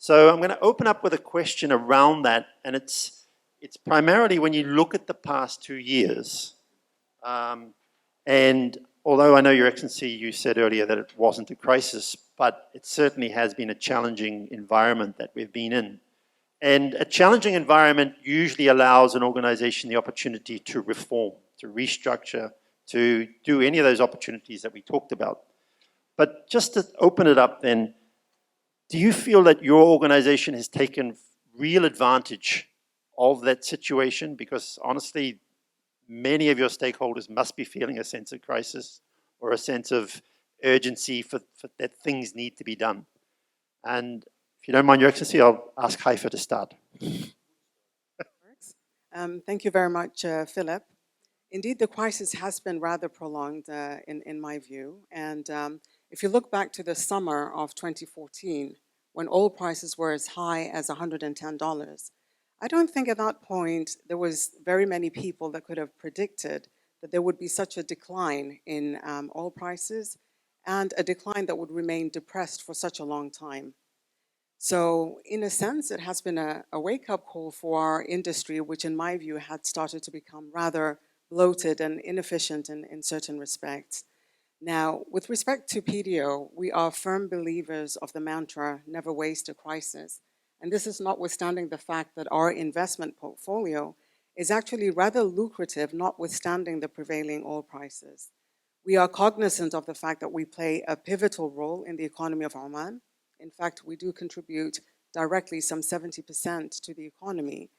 So I'm going to open up with a question around that, and it's primarily when you look at the past 2 years, and although I know, Your Excellency, you said earlier that it wasn't a crisis, but it certainly has been a challenging environment that we've been in. And a challenging environment usually allows an organization the opportunity to reform, to restructure, to do any of those opportunities that we talked about. But just to open it up then, do you feel that your organization has taken real advantage of that situation? Because honestly, many of your stakeholders must be feeling a sense of crisis or a sense of urgency for that things need to be done. And if you don't mind, Your Excellency, I'll ask Haifa to start. Thank you very much, Philip. Indeed, the crisis has been rather prolonged in my view. And if you look back to the summer of 2014, when oil prices were as high as $110, I don't think at that point there was very many people that could have predicted that there would be such a decline in oil prices and a decline that would remain depressed for such a long time. So in a sense, it has been a wake-up call for our industry, which in my view had started to become rather bloated and inefficient in certain respects. Now, with respect to PDO, we are firm believers of the mantra, never waste a crisis. And this is notwithstanding the fact that our investment portfolio is actually rather lucrative, notwithstanding the prevailing oil prices. We are cognizant of the fact that we play a pivotal role in the economy of Oman. In fact, we do contribute directly some 70% to the economy.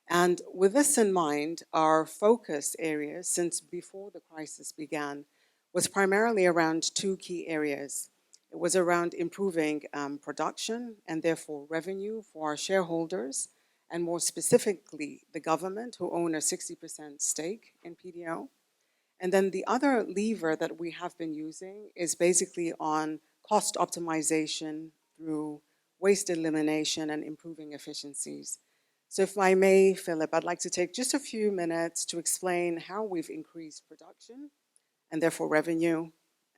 And with this in mind, our focus areas since before the crisis began was primarily around two key areas. It was around improving production and therefore revenue for our shareholders, and more specifically, the government, who own a 60% stake in PDO. And then the other lever that we have been using is basically on cost optimization through waste elimination and improving efficiencies. So if I may, Philip, I'd like to take just a few minutes to explain how we've increased production and therefore revenue,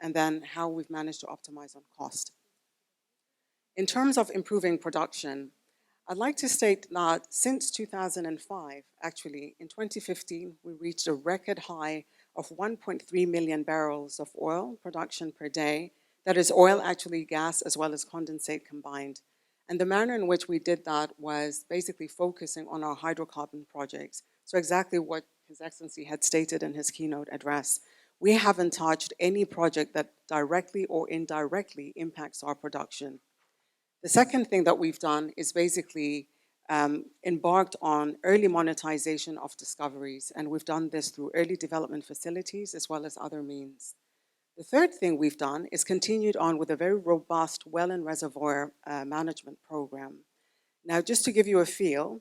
and then how we've managed to optimize on cost. In terms of improving production, I'd like to state that since 2005, actually, in 2015, we reached a record high of 1.3 million barrels of oil production per day. That is oil, actually gas, as well as condensate combined. And the manner in which we did that was basically focusing on our hydrocarbon projects. So exactly what His Excellency had stated in his keynote address. We haven't touched any project that directly or indirectly impacts our production. The second thing that we've done is basically embarked on early monetization of discoveries, and we've done this through early development facilities as well as other means. The third thing we've done is continued on with a very robust well and reservoir management program. Now, just to give you a feel,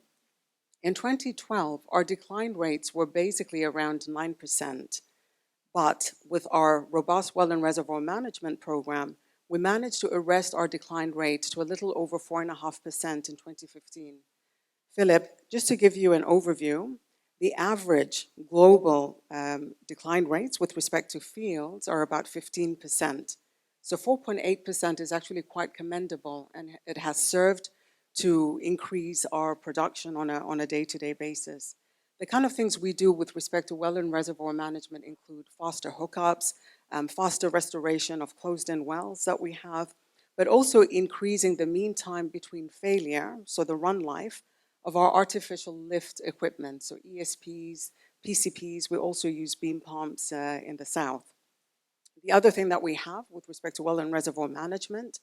in 2012, our decline rates were basically around 9%. But with our robust well and reservoir management program, we managed to arrest our decline rate to a little over 4.5% in 2015. Philip, just to give you an overview, the average global decline rates with respect to fields are about 15%. So 4.8% is actually quite commendable, and it has served to increase our production on a day-to-day basis. The kind of things we do with respect to well and reservoir management include faster hookups, faster restoration of closed-in wells that we have, but also increasing the mean time between failure, so the run life, of our artificial lift equipment, so ESPs, PCPs. We also use beam pumps in the south. The other thing that we have with respect to well and reservoir management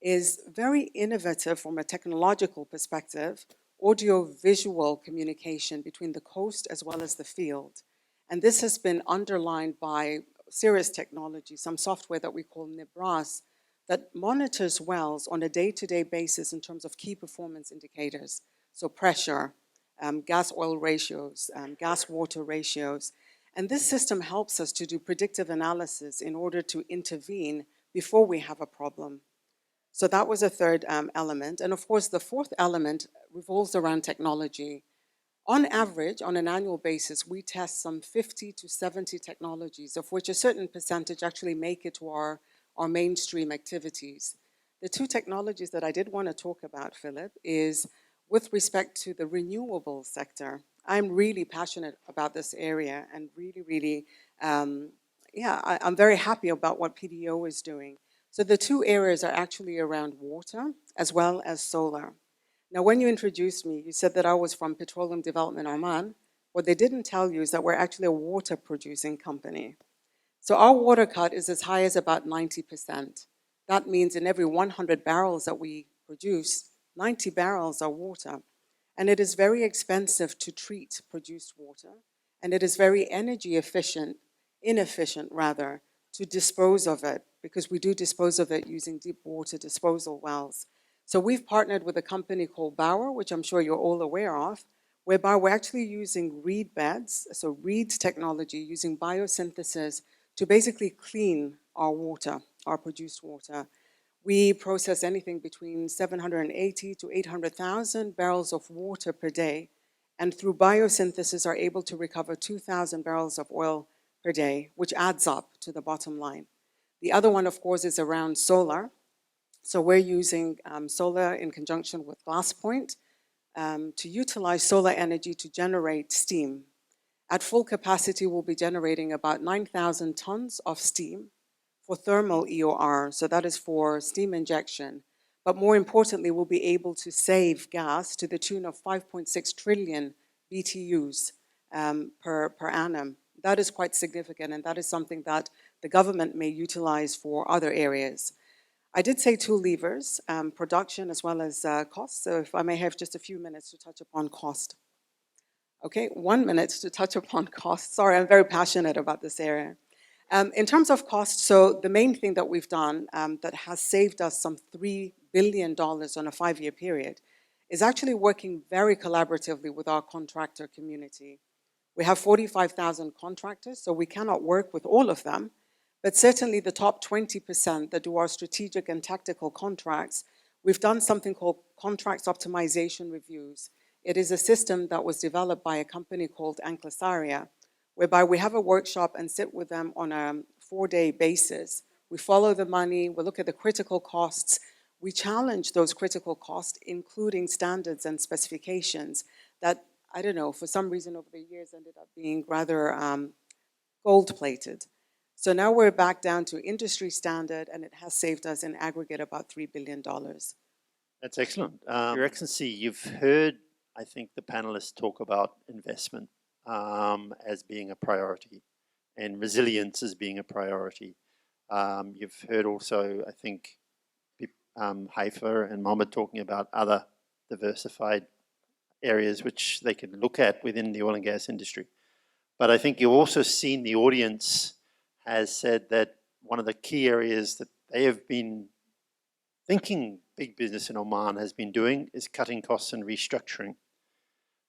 is very innovative from a technological perspective, audio-visual communication between the coast as well as the field. And this has been underlined by serious technology, some software that we call Nibras, that monitors wells on a day-to-day basis in terms of key performance indicators. So pressure, gas-oil ratios, gas-water ratios. And this system helps us to do predictive analysis in order to intervene before we have a problem. So that was a third element. And of course, the fourth element revolves around technology. On average, on an annual basis, we test some 50 to 70 technologies, of which a certain percentage actually make it to our mainstream activities. The two technologies that I did want to talk about, Philip, is with respect to the renewable sector. I'm really passionate about this area and really, I'm very happy about what PDO is doing. So the two areas are actually around water as well as solar. Now, when you introduced me, you said that I was from Petroleum Development Oman. What they didn't tell you is that we're actually a water producing company. So our water cut is as high as about 90%. That means in every 100 barrels that we produce, 90 barrels are water. And it is very expensive to treat produced water, and it is very energy inefficient rather, to dispose of it, because we do dispose of it using deep water disposal wells. So we've partnered with a company called Bauer, which I'm sure you're all aware of, whereby we're actually using reed beds, so reed technology, using biosynthesis to basically clean our water, our produced water. We process anything between 780 to 800,000 barrels of water per day, and through biosynthesis are able to recover 2,000 barrels of oil per day, which adds up to the bottom line. The other one, of course, is around solar. So we're using solar in conjunction with GlassPoint to utilize solar energy to generate steam. At full capacity, we'll be generating about 9,000 tons of steam for thermal EOR, so that is for steam injection. But more importantly, we'll be able to save gas to the tune of 5.6 trillion BTUs per annum. That is quite significant, and that is something that the government may utilize for other areas. I did say two levers, production as well as cost, so if I may have just a few minutes to touch upon cost. Okay, 1 minute to touch upon cost. Sorry, I'm very passionate about this area. In terms of cost, so the main thing that we've done that has saved us some $3 billion on a 5-year period is actually working very collaboratively with our contractor community. We have 45,000 contractors, so we cannot work with all of them, but certainly the top 20% that do our strategic and tactical contracts, we've done something called contracts optimization reviews. It is a system that was developed by a company called Anklasaria, whereby we have a workshop and sit with them on a 4-day basis. We follow the money, we look at the critical costs, we challenge those critical costs, including standards and specifications that, I don't know, for some reason over the years ended up being rather gold-plated. So now we're back down to industry standard, and it has saved us in aggregate about $3 billion. That's excellent. Your Excellency, you've heard, I think, the panelists talk about investment as being a priority and resilience as being a priority. You've heard also, I think, Haifa and Mohammed talking about other diversified areas which they can look at within the oil and gas industry. But I think you've also seen the audience has said that one of the key areas that they have been thinking big business in Oman has been doing is cutting costs and restructuring.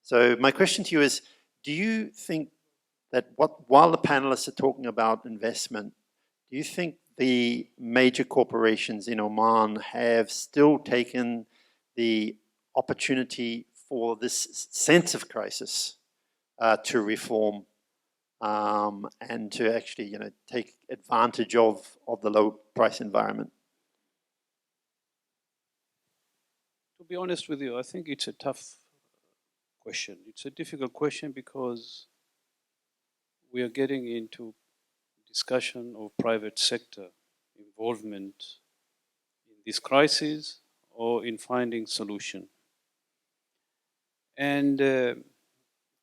So my question to you is, do you think that while the panelists are talking about investment, do you think the major corporations in Oman have still taken the opportunity for this sense of crisis to reform and to actually, take advantage of the low price environment? To be honest with you, I think it's a tough question. It's a difficult question because we are getting into discussion of private sector involvement in this crisis or in finding solution. And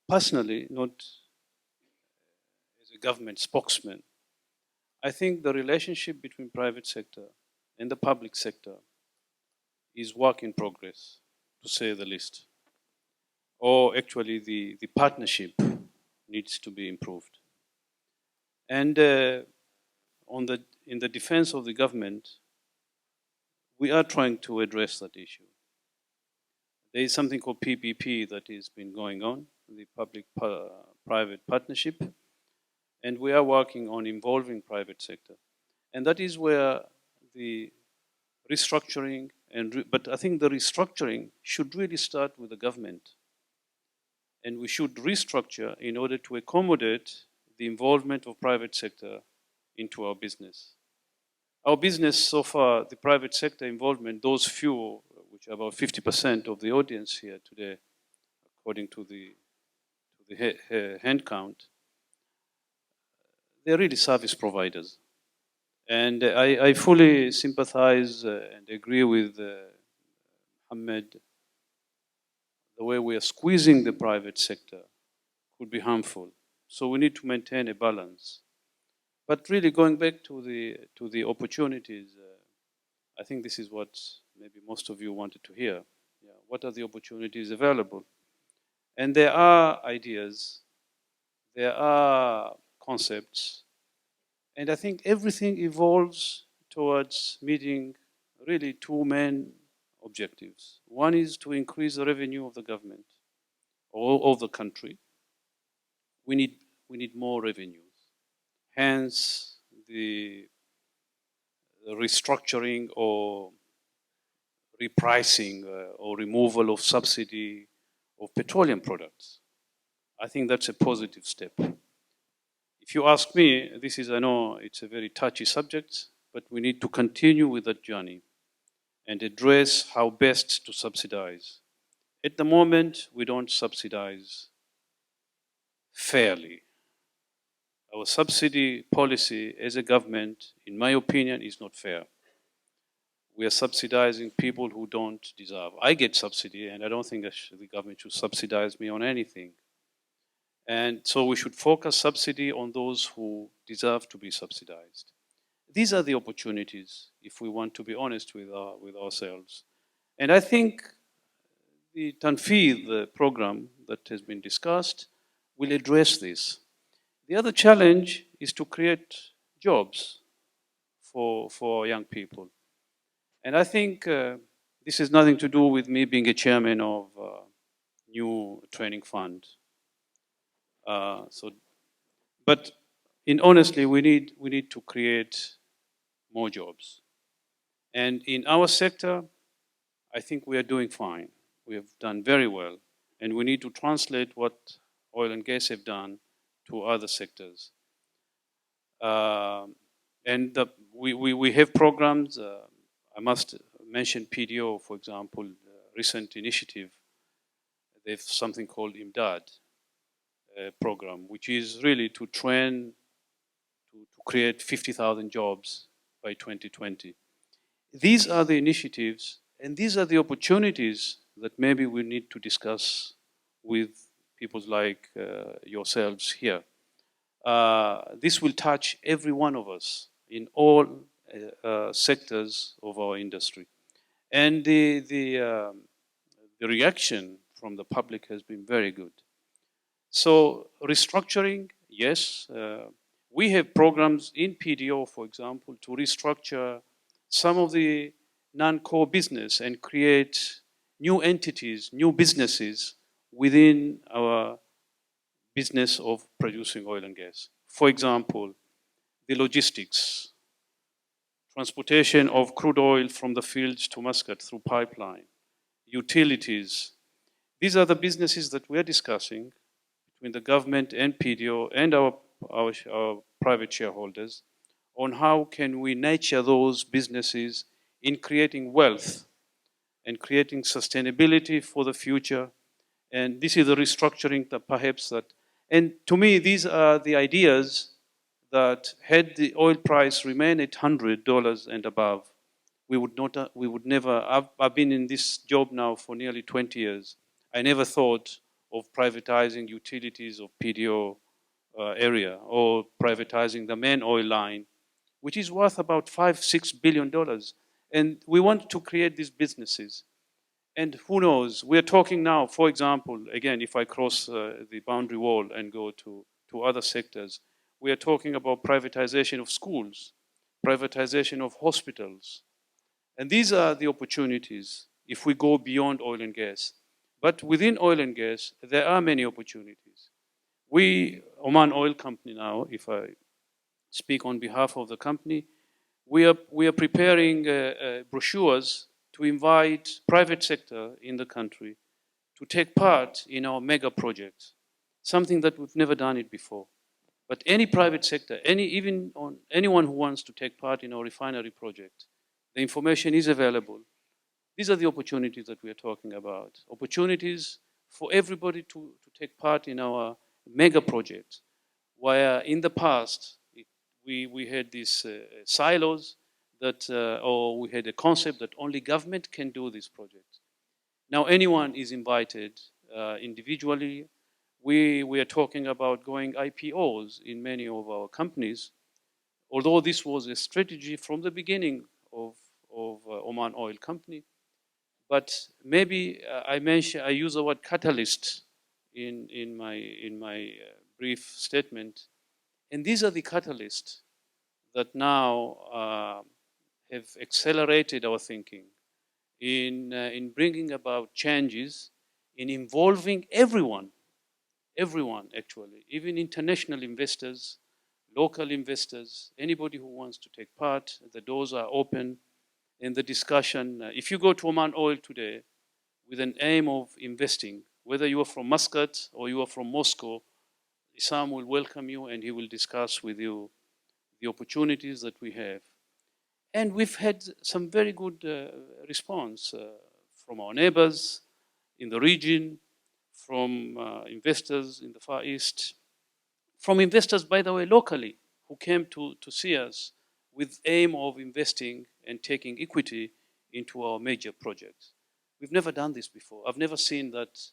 personally, not as a government spokesman, I think the relationship between private sector and the public sector is work in progress, to say the least. Or actually the partnership needs to be improved. And in the defense of the government, we are trying to address that issue. There is something called PPP that has been going on, the public-private partnership, and we are working on involving private sector. And that is where the restructuring, but I think the restructuring should really start with the government. And we should restructure in order to accommodate the involvement of private sector into our business. Our business so far, the private sector involvement, those few, which are about 50% of the audience here today, according to the hand count, they're really service providers. And I fully sympathize and agree with Ahmed. The way we are squeezing the private sector could be harmful. So we need to maintain a balance. But really going back to the opportunities, I think this is what maybe most of you wanted to hear. Yeah, what are the opportunities available? And there are ideas, there are concepts, and I think everything evolves towards meeting really two main objectives. One is to increase the revenue of the government or of the country. We need more revenues. Hence, the restructuring or repricing or removal of subsidy of petroleum products. I think that's a positive step. If you ask me, this is, I know it's a very touchy subject, but we need to continue with that journey and address how best to subsidize. At the moment, we don't subsidize fairly. Our subsidy policy as a government, in my opinion, is not fair. We are subsidizing people who don't deserve. I get subsidy, and I don't think the government should subsidize me on anything. And so we should focus subsidy on those who deserve to be subsidized. These are the opportunities, if we want to be honest with ourselves. And I think the Tanfeed program that has been discussed will address this. The other challenge is to create jobs for young people. And I think this has nothing to do with me being a chairman of new training fund. But in honestly, we need to create more jobs. And in our sector, I think we are doing fine. We have done very well. And we need to translate what oil and gas have done to other sectors. We have programs. I must mention PDO, for example, recent initiative. They have something called IMDAD program, which is really to train, to create 50,000 jobs by 2020. These are the initiatives and these are the opportunities that maybe we need to discuss with people like yourselves here. This will touch every one of us in all sectors of our industry. And the reaction from the public has been very good. So restructuring, yes. We have programs in PDO, for example, to restructure some of the non-core business and create new entities, new businesses within our business of producing oil and gas. For example, the logistics, transportation of crude oil from the fields to Muscat through pipeline, utilities. These are the businesses that we're discussing between the government and PDO and our private shareholders on how can we nurture those businesses in creating wealth and creating sustainability for the future. And this is the restructuring that perhaps that, and to me, these are the ideas that had the oil price remain at $100 and above, we would never, I've been in this job now for nearly 20 years. I never thought of privatizing utilities of PDO area or privatizing the main oil line, which is worth about $5-6 billion. And we want to create these businesses. And who knows, we're talking now, for example, again, if I cross the boundary wall and go to other sectors, we are talking about privatization of schools, privatization of hospitals. And these are the opportunities if we go beyond oil and gas. But within oil and gas, there are many opportunities. We, Oman Oil Company now, if I speak on behalf of the company, we are preparing brochures to invite private sector in the country to take part in our mega projects, something that we've never done it before. But any private sector, even on anyone who wants to take part in our refinery project, the information is available. These are the opportunities that we are talking about. Opportunities for everybody to take part in our mega projects, where in the past we had these silos that, or we had a concept that only government can do these projects. Now anyone is invited individually. We are talking about going IPOs in many of our companies, although this was a strategy from the beginning of Oman Oil Company. But maybe I use the word catalyst in my brief statement, and these are the catalysts that now have accelerated our thinking in bringing about changes, in involving everyone actually, even international investors, local investors, anybody who wants to take part. The doors are open in the discussion. If you go to Oman Oil today with an aim of investing, whether you are from Muscat or you are from Moscow, Isam will welcome you and he will discuss with you the opportunities that we have. And we've had some very good response from our neighbors in the region, from investors in the Far East, from investors, by the way, locally, who came to see us with aim of investing and taking equity into our major projects. We've never done this before. I've never seen that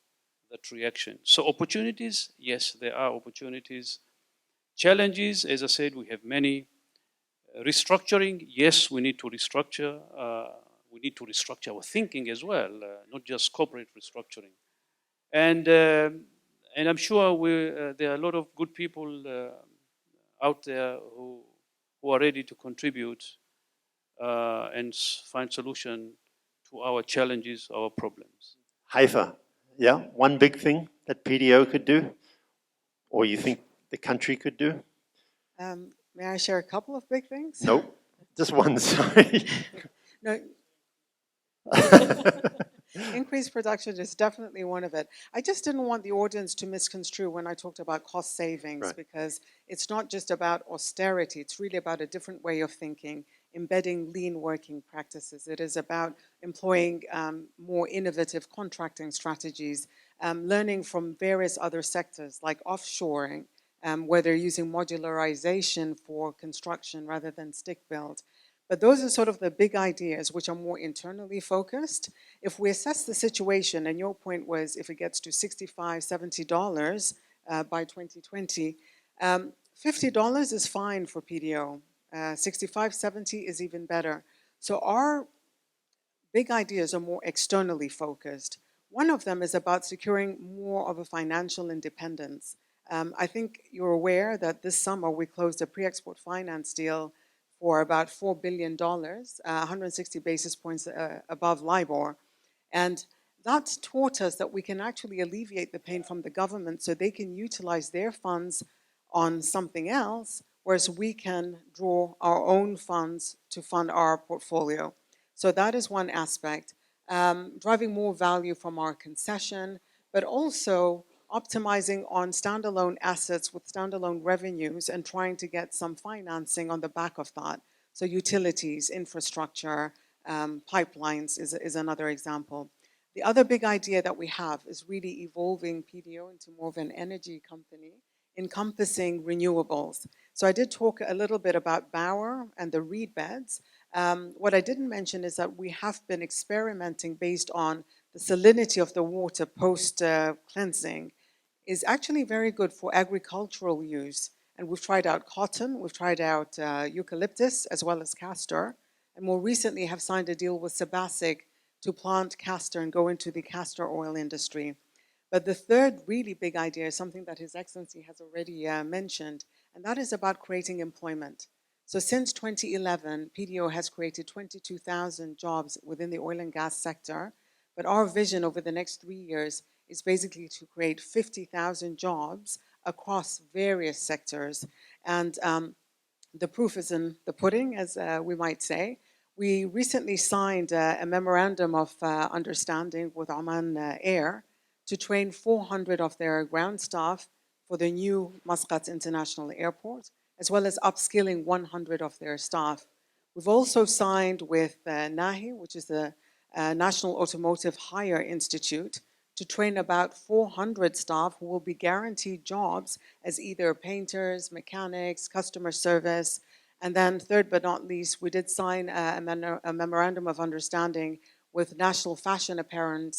reaction. So opportunities, yes, there are opportunities. Challenges, as I said, we have many. Restructuring, yes, we need to restructure. We need to restructure our thinking as well, not just corporate restructuring. And I'm sure there are a lot of good people out there who are ready to contribute and find solution to our challenges, our problems. Haifa, yeah, one big thing that PDO could do, or you think the country could do? May I share a couple of big things? Nope, just one, sorry. No. Increased production is definitely one of it. I just didn't want the audience to misconstrue when I talked about cost savings, Right. because it's not just about austerity. It's really about a different way of thinking, embedding lean working practices. It is about employing more innovative contracting strategies, learning from various other sectors like offshoring, where they're using modularization for construction rather than stick build. But those are sort of the big ideas which are more internally focused. If we assess the situation, and your point was if it gets to $65, $70 by 2020, $50 is fine for PDO. 65, 70 is even better. So our big ideas are more externally focused. One of them is about securing more of a financial independence. I think you're aware that this summer we closed a pre-export finance deal for about $4 billion, 160 basis points above LIBOR. And that taught us that we can actually alleviate the pain from the government so they can utilize their funds on something else, whereas we can draw our own funds to fund our portfolio. So that is one aspect. Driving more value from our concession, but also optimizing on standalone assets with standalone revenues and trying to get some financing on the back of that. So utilities, infrastructure, pipelines is another example. The other big idea that we have is really evolving PDO into more of an energy company, encompassing renewables. So I did talk a little bit about Bower and the reed beds. What I didn't mention is that we have been experimenting based on the salinity of the water post-cleansing is actually very good for agricultural use. And we've tried out cotton, we've tried out eucalyptus, as well as castor, and more recently have signed a deal with Sabasic to plant castor and go into the castor oil industry. But the third really big idea is something that His Excellency has already mentioned, and that is about creating employment. So since 2011, PDO has created 22,000 jobs within the oil and gas sector, but our vision over the next 3 years is basically to create 50,000 jobs across various sectors. And the proof is in the pudding, as we might say. We recently signed a memorandum of understanding with Oman Air to train 400 of their ground staff for the new Muscat International Airport, as well as upskilling 100 of their staff. We've also signed with NAHI, which is the National Automotive Hire Institute, to train about 400 staff who will be guaranteed jobs as either painters, mechanics, customer service. And then third but not least, we did sign a memorandum of understanding with National Fashion Apparent.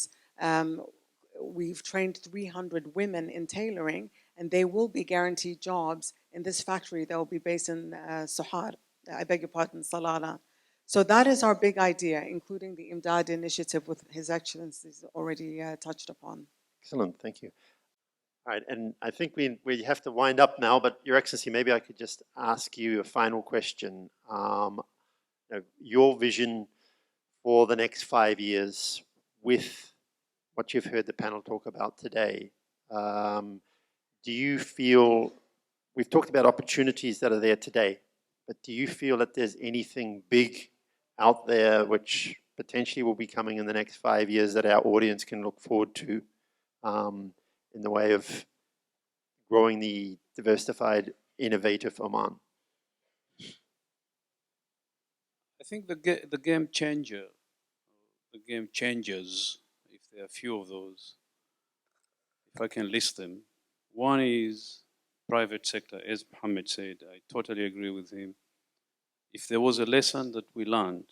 We've trained 300 women in tailoring, and they will be guaranteed jobs in this factory that will be based in Sohar, I beg your pardon, Salala. So that is our big idea, including the Imdad initiative, with His Excellency's already touched upon. Excellent, thank you. All right, and I think we have to wind up now, but Your Excellency, maybe I could just ask you a final question. Your vision for the next 5 years with what you've heard the panel talk about today. Do you feel, we've talked about opportunities that are there today, but do you feel that there's anything big out there which potentially will be coming in the next 5 years that our audience can look forward to in the way of growing the diversified, innovative Oman? I think the game changer, the game changers, if there are a few of those, if I can list them. One is private sector, as Mohammed said. I totally agree with him. If there was a lesson that we learned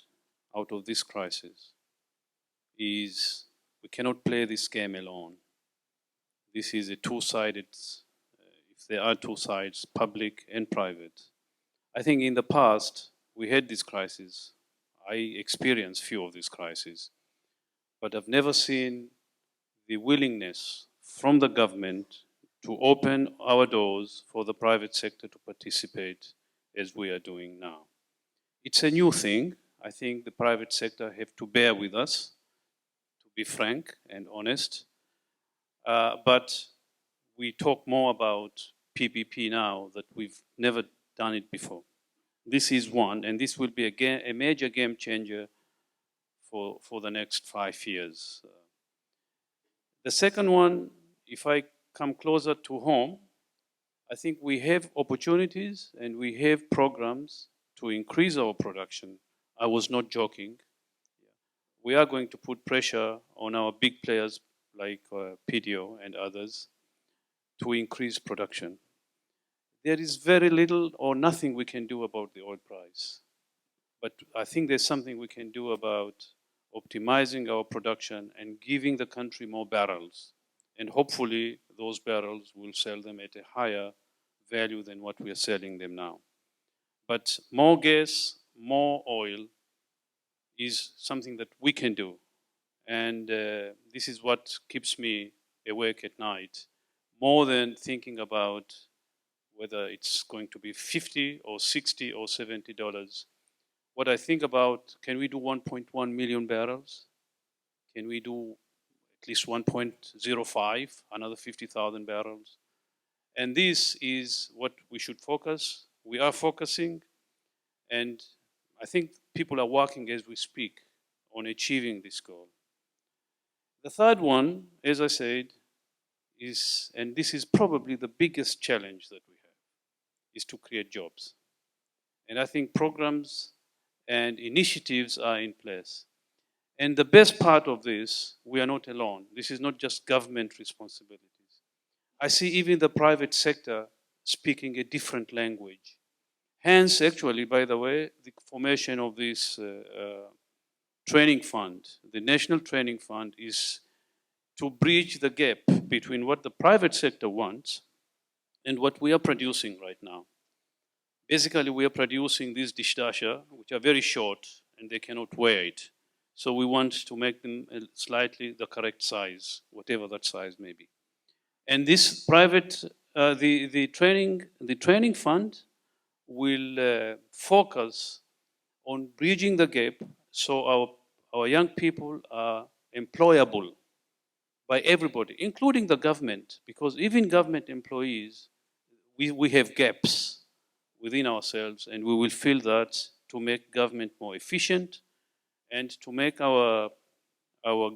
out of this crisis, is we cannot play this game alone. This is a two-sided, if there are two sides, public and private. I think in the past, we had this crisis. I experienced few of these crises, but I've never seen the willingness from the government to open our doors for the private sector to participate as we are doing now. It's a new thing. I think the private sector have to bear with us, to be frank and honest. But we talk more about PPP now that we've never done it before. This is one, and this will be a major game changer for the next 5 years. The second one, if I come closer to home, I think we have opportunities and we have programs to increase our production. I was not joking. We are going to put pressure on our big players like PDO and others to increase production. There is very little or nothing we can do about the oil price. But I think there's something we can do about optimizing our production and giving the country more barrels. And hopefully those barrels will sell them at a higher value than what we are selling them now. But more gas, more oil is something that we can do. And this is what keeps me awake at night, more than thinking about whether it's going to be 50 or 60 or $70. What I think about, can we do 1.1 million barrels? Can we do at least 1.05, another 50,000 barrels? And this is what we should focus. We are focusing, and I think people are working as we speak on achieving this goal. The third one, as I said, is, and this is probably the biggest challenge that we have, is to create jobs. And I think programs and initiatives are in place. And the best part of this, we are not alone. This is not just government responsibilities. I see even the private sector speaking a different language. Hence, actually, by the way, the formation of this training fund, the National Training Fund, is to bridge the gap between what the private sector wants and what we are producing right now. Basically, we are producing these dishdasha, which are very short and they cannot wear it. So we want to make them slightly the correct size, whatever that size may be. And this private, the training fund will focus on bridging the gap so our young people are employable by everybody, including the government, because even government employees, we have gaps within ourselves, and we will fill that to make government more efficient and to make our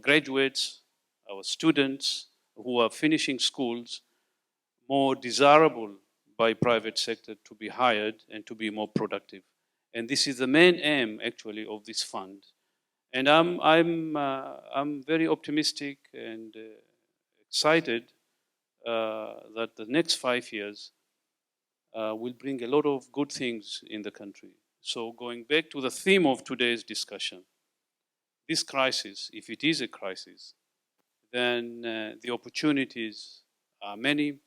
graduates, our students who are finishing schools more desirable by private sector to be hired and to be more productive. And this is the main aim, actually, of this fund. And I'm very optimistic and excited that the next 5 years will bring a lot of good things in the country. So going back to the theme of today's discussion, this crisis, if it is a crisis, then the opportunities are many,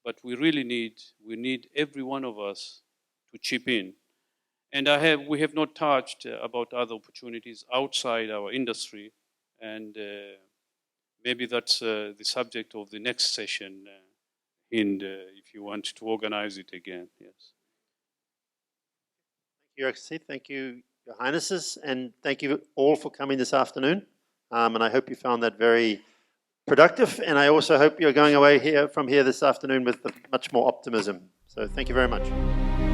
but we need every one of us to chip in. And we have not touched about other opportunities outside our industry, and maybe that's the subject of the next session, if you want to organize it again. Yes. Thank you, Your Excellency. Thank you, Your Highnesses, and thank you all for coming this afternoon. And I hope you found that very productive, and I also hope you're going away from here this afternoon with much more optimism. So thank you very much.